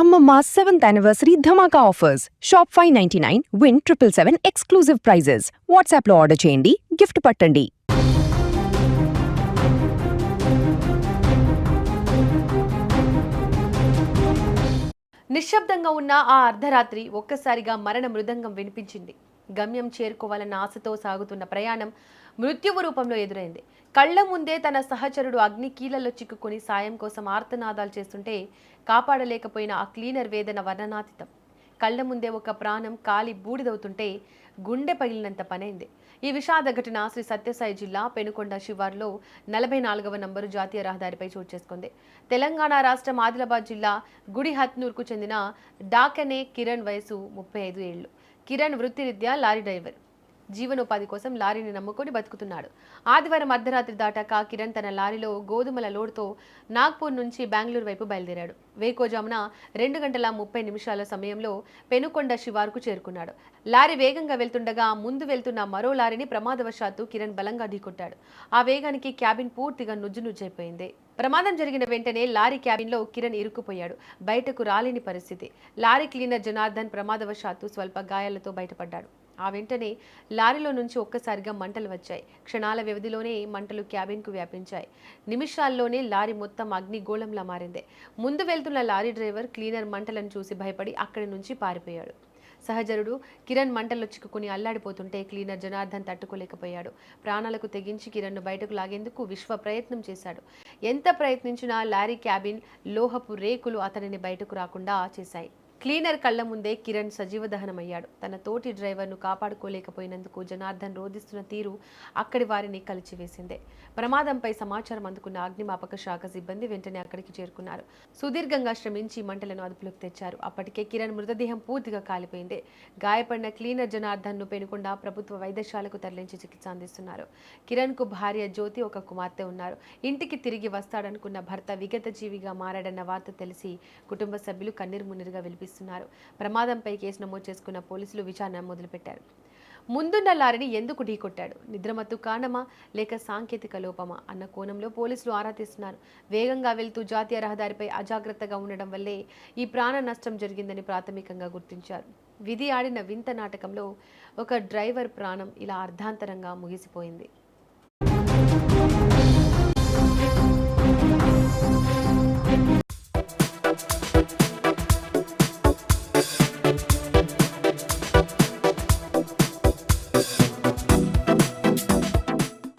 Amma 7th anniversary Dhamaka offers. Shop 599, win 777 exclusive prizes. WhatsApp లో order చేయండి, gift పట్టండి. నిశ్శబ్దంగా ఉన్న ఆ అర్ధరాత్రి ఒక్కసారిగా మరణ మృదంగం వినిపించింది. గమ్యం చేరుకోవాలన్న ఆశతో సాగుతున్న ప్రయాణం మృత్యువు రూపంలో ఎదురైంది. కళ్ల ముందే తన సహచరుడు అగ్ని కీలలో చిక్కుకొని సాయం కోసం ఆర్తనాదాలు చేస్తుంటే కాపాడలేకపోయిన ఆ క్లీనర్ వేదన వర్ణనాతీతం. కళ్ల ముందే ఒక ప్రాణం కాలి బూడిదవుతుంటే గుండె పగిలినంత పనైంది. ఈ విషాద ఘటన శ్రీ సత్యసాయి జిల్లా పెనుకొండ శివార్లో 44వ నంబరు జాతీయ రహదారిపై చోటు చేసుకుంది. తెలంగాణ రాష్ట్రం ఆదిలాబాద్ జిల్లా గుడిహత్నూర్కు చెందిన డాకనే కిరణ్ వయసు 35 ఏళ్లు. కిరణ్ వృత్తిరీత్యా లారీ డ్రైవర్. జీవనోపాధి కోసం లారీని నమ్ముకొని బతుకుతున్నాడు. ఆదివారం అర్ధరాత్రి దాటాక కిరణ్ తన లారీలో గోధుమల లోడ్తో నాగ్పూర్ నుంచి బెంగళూరు వైపు బయలుదేరాడు. వేకోజామున 2 గంటల 30 నిమిషాల సమయంలో పెనుకొండ శివారుకు చేరుకున్నాడు. లారీ వేగంగా వెళ్తుండగా ముందు వెళ్తున్న మరో లారీని ప్రమాదవశాత్తు కిరణ్ బలంగా ఢీకొట్టాడు. ఆ వేగానికి క్యాబిన్ పూర్తిగా నుజ్జునుజ్జైపోయింది. ప్రమాదం జరిగిన వెంటనే లారీ క్యాబిన్లో కిరణ్ ఇరుక్కుపోయాడు. బయటకు రాలేని పరిస్థితి. లారీ క్లీనర్ జనార్దన్ ప్రమాదవశాత్తు స్వల్ప గాయాలతో బయటపడ్డాడు. ఆ వెంటనే లారీలో నుంచి ఒక్కసారిగా మంటలు వచ్చాయి. క్షణాల వ్యవధిలోనే మంటలు క్యాబిన్కు వ్యాపించాయి. నిమిషాల్లోనే లారీ మొత్తం అగ్నిగోళంలా మారింది. ముందు వెళ్తున్న లారీ డ్రైవర్ క్లీనర్ మంటలను చూసి భయపడి అక్కడి నుంచి పారిపోయాడు. సహచరుడు కిరణ్ మంటల్లో చిక్కుకుని అల్లాడిపోతుంటే క్లీనర్ జనార్దన్ తట్టుకోలేకపోయాడు. ప్రాణాలకు తెగించి కిరణ్ను బయటకు లాగేందుకు విశ్వ ప్రయత్నం చేశాడు. ఎంత ప్రయత్నించినా లారీ క్యాబిన్ లోహపు రేకులు అతనిని బయటకు రాకుండా చేశాయి. క్లీనర్ కళ్ల ముందే కిరణ్ సజీవ దహనమయ్యాడు. తన తోటి డ్రైవర్ను కాపాడుకోలేకపోయినందుకు జనార్దన్ రోధిస్తున్న తీరు అక్కడి వారిని కలిచివేసిందే. ప్రమాదంపై సమాచారం అందుకున్న అగ్నిమాపక శాఖ సిబ్బంది వెంటనే అక్కడికి చేరుకున్నారు. సుదీర్ఘంగా శ్రమించి మంటలను అదుపులోకి తెచ్చారు. అప్పటికే కిరణ్ మృతదేహం పూర్తిగా కాలిపోయింది. గాయపడిన క్లీనర్ జనార్దన్ ను పెనుకొండ ప్రభుత్వ వైద్యశాలకు తరలించి చికిత్స అందిస్తున్నారు. కిరణ్ కు భార్య జ్యోతి, ఒక కుమార్తె ఉన్నారు. ఇంటికి తిరిగి వస్తాడనుకున్న భర్త విగత జీవిగా మారాడన్న వార్త తెలిసి కుటుంబ సభ్యులు కన్నీరు మున్నీరుగా వెలిపిస్తున్నారు. ప్రమాదంపై కేసు నమోదు చేసుకున్న పోలీసులు విచారణ మొదలుపెట్టారు. ముందున్న లారీని ఎందుకు ఢీకొట్టాడు? నిద్రమత్తు కారణమా లేక సాంకేతిక లోపమా అన్న కోణంలో పోలీసులు ఆరా తీస్తున్నారు. వేగంగా వెళ్తూ జాతీయ రహదారిపై అజాగ్రత్తగా ఉండడం వల్లే ఈ ప్రాణ నష్టం జరిగిందని ప్రాథమికంగా గుర్తించారు. విధి ఆడిన వింత నాటకంలో ఒక డ్రైవర్ ప్రాణం ఇలా అర్ధాంతరంగా ముగిసిపోయింది.